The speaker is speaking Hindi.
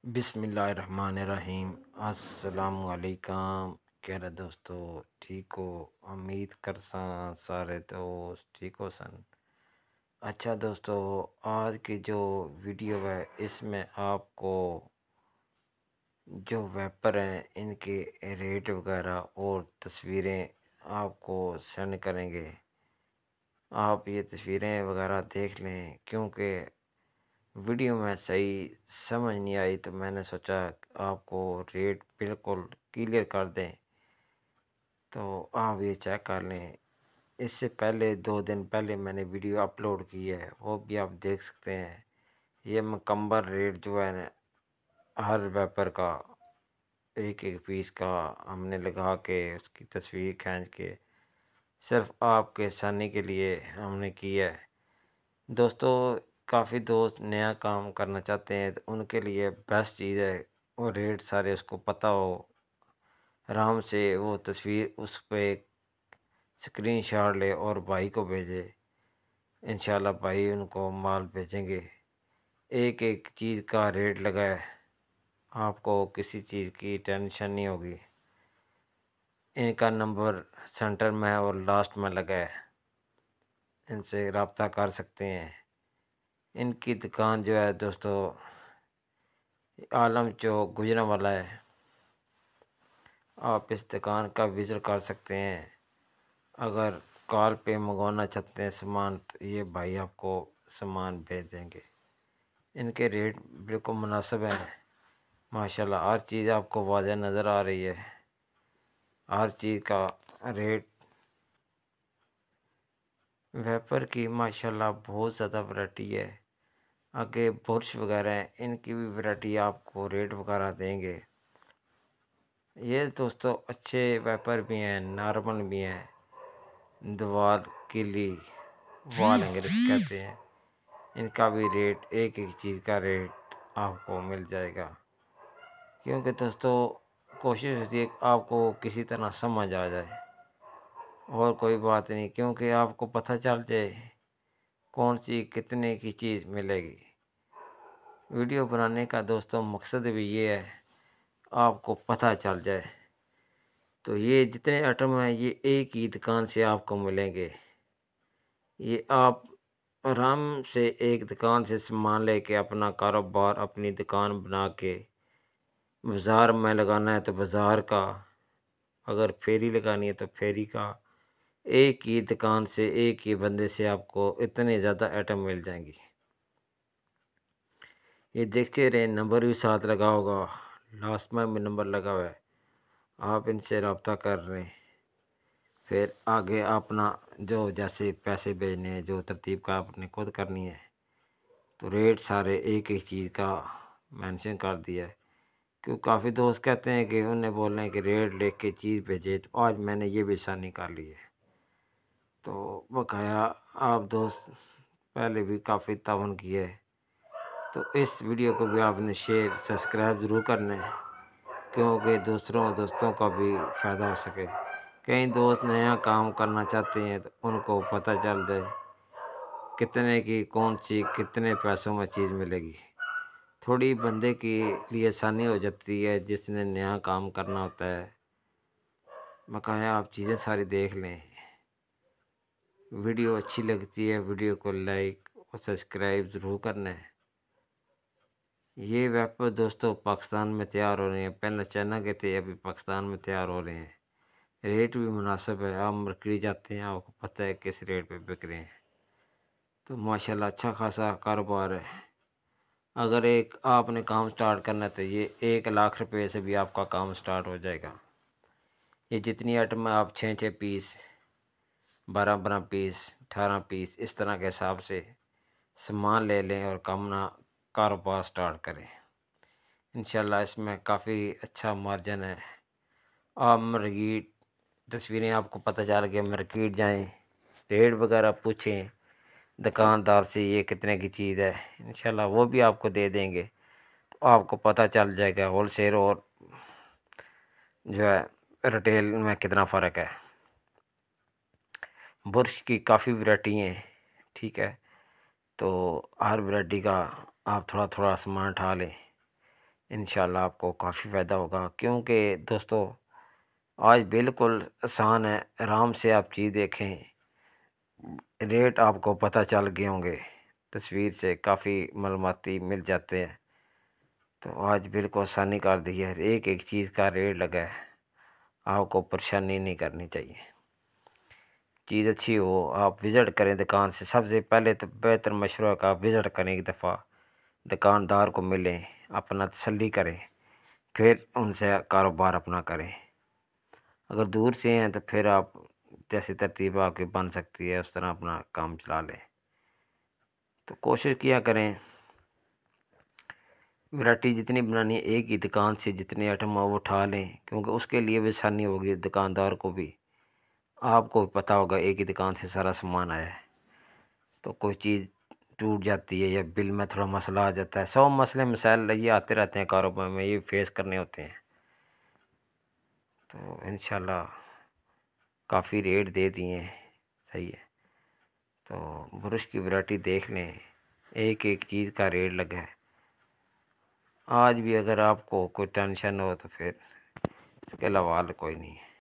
बिस्मिल्लाहिर्रहमानिर्रहीम। अस्सलामुअलैकुम। कह रहे दोस्तों ठीक हो? उम्मीद कर सारे दोस्त ठीक हो सन। अच्छा दोस्तों, आज की जो वीडियो है इसमें आपको जो वेपर हैं इनके रेट वगैरह और तस्वीरें आपको सेंड करेंगे। आप ये तस्वीरें वगैरह देख लें, क्योंकि वीडियो में सही समझ नहीं आई तो मैंने सोचा आपको रेट बिल्कुल क्लियर कर दें, तो आप ये चेक कर लें। इससे पहले 2 दिन पहले मैंने वीडियो अपलोड की है, वो भी आप देख सकते हैं। ये मुकम्मल रेट जो है ना, हर वेपर का एक एक पीस का हमने लगा के उसकी तस्वीर खींच के सिर्फ आपके आसानी के लिए हमने की है। दोस्तों, काफ़ी दोस्त नया काम करना चाहते हैं तो उनके लिए बेस्ट चीज़ है, वो रेट सारे उसको पता हो, आराम से वो तस्वीर उस पर स्क्रीनशॉट ले और भाई को भेजे। इंशाल्लाह भाई उनको माल भेजेंगे। एक एक चीज़ का रेट लगा है, आपको किसी चीज़ की टेंशन नहीं होगी। इनका नंबर सेंटर में है और लास्ट में लगा है, इनसे रब्ता कर सकते हैं। इनकी दुकान जो है दोस्तों आलम चौक गुजरांवाला है। आप इस दुकान का विज़िट कर सकते हैं। अगर कॉल पे मंगवाना चाहते हैं सामान तो ये भाई आपको सामान भेज देंगे। इनके रेट बिल्कुल मुनासिब हैं माशाल्लाह। हर चीज़ आपको वाज़ेह नज़र आ रही है, हर चीज़ का रेट। वेपर की माशाल्लाह बहुत ज़्यादा वैरायटी है। आगे बुरश वगैरह हैं, इनकी भी वैरायटी आपको रेट वगैरह देंगे। ये दोस्तों अच्छे वेपर भी हैं, नॉर्मल भी हैं, दवाल किली वाल अंग्रेज कहते हैं। इनका भी रेट एक एक चीज़ का रेट आपको मिल जाएगा। क्योंकि दोस्तों कोशिश होती है कि आपको किसी तरह समझ आ जाए, और कोई बात नहीं, क्योंकि आपको पता चल जाए कौन सी कितने की चीज़ मिलेगी। वीडियो बनाने का दोस्तों मकसद भी ये है, आपको पता चल जाए। तो ये जितने आइटम हैं ये एक ही दुकान से आपको मिलेंगे। ये आप आराम से एक दुकान से सामान लेके अपना कारोबार अपनी दुकान बना के बाज़ार में लगाना है तो बाज़ार का, अगर फेरी लगानी है तो फेरी का, एक ही दुकान से एक ही बंदे से आपको इतने ज़्यादा आइटम मिल जाएंगी। ये देखते रहे, नंबर भी साथ लगा होगा, लास्ट में भी नंबर लगा हुआ है। आप इनसे रब्ता कर रहे हैं, फिर आगे अपना जो जैसे पैसे भेजने हैं, जो तरतीब का आपने खुद करनी है। तो रेट सारे एक एक चीज़ का मेंशन कर दिया है। क्यों काफ़ी दोस्त कहते हैं कि उन्हें बोल रहे हैं कि रेट लिख के चीज़ भेजे, तो आज मैंने ये भी आसानी कर ली है। तो बकाया आप दोस्त पहले भी काफ़ी तावन किए है, तो इस वीडियो को भी आपने शेयर सब्सक्राइब ज़रूर करना है, क्योंकि दूसरों दोस्तों का भी फ़ायदा हो सके। कई दोस्त नया काम करना चाहते हैं तो उनको पता चल जाए कितने की कौन सी कितने पैसों में चीज़ मिलेगी। थोड़ी बंदे के लिए आसानी हो जाती है जिसने नया काम करना होता है। बकाया आप चीज़ें सारी देख लें। वीडियो अच्छी लगती है, वीडियो को लाइक और सब्सक्राइब ज़रूर करना है। ये वेपर दोस्तों पाकिस्तान में तैयार हो रहे हैं, पहले चाइना के थे, अभी पाकिस्तान में तैयार हो रहे हैं। रेट भी मुनासिब है, आप मार्केट जाते हैं आपको पता है किस रेट पे बिक रहे हैं। तो माशाल्लाह अच्छा खासा कारोबार है। अगर एक आपने काम स्टार्ट करना है तो ये 1 लाख रुपए से भी आपका काम स्टार्ट हो जाएगा। ये जितनी आइटम है आप 6-6 पीस, 12-12 पीस, 18 पीस, इस तरह के हिसाब से सामान ले लें और अपना कारोबार स्टार्ट करें। इंशाल्लाह इसमें काफ़ी अच्छा मार्जिन है। आप मार्केट तस्वीरें आपको पता चल गया, मार्केट जाएं, रेट वगैरह पूछें दुकानदार से ये कितने की चीज़ है, इंशाल्लाह वो भी आपको दे देंगे। तो आपको पता चल जाएगा होलसेल और जो है रिटेल में कितना फ़र्क है। बुरश की काफ़ी वैरायटी हैं, ठीक है। तो हर वैरायटी का आप थोड़ा थोड़ा सामान उठा लें। इंशाल्लाह आपको काफ़ी फ़ायदा होगा, क्योंकि दोस्तों आज बिल्कुल आसान है, आराम से आप चीज़ देखें, रेट आपको पता चल गए होंगे, तस्वीर से काफ़ी मालूमाती मिल जाते हैं। तो आज बिल्कुल आसानी कर दी है, एक एक चीज़ का रेट लगा है, आपको परेशानी नहीं करनी चाहिए। चीज़ अच्छी हो, आप विज़िट करें दुकान से, सबसे पहले तो बेहतर मशवरा है कि आप विज़िट करें एक दफ़ा, दुकानदार को मिलें, अपना तसल्ली करें, फिर उनसे कारोबार अपना करें। अगर दूर से हैं तो फिर आप जैसी तरतीब आपकी बन सकती है उस तरह अपना काम चला लें। तो कोशिश किया करें, वैरायटी जितनी बनानी है एक ही दुकान से जितने आइटम हो वो उठा लें, क्योंकि उसके लिए भी आसानी होगी, दुकानदार को भी, आपको भी पता होगा एक ही दुकान से सारा सामान आया है। तो कोई चीज़ टूट जाती है या बिल में थोड़ा मसला आ जाता है, 100 मसले मसाइल ये आते रहते हैं कारोबार में, ये फेस करने होते हैं। तो इंशाल्लाह काफ़ी रेट दे दिए हैं, सही है। तो ब्रश की वैरायटी देख लें, एक एक चीज़ का रेट लगा है। आज भी अगर आपको कोई टेंशन हो तो फिर इसके अलावा हल कोई नहीं है।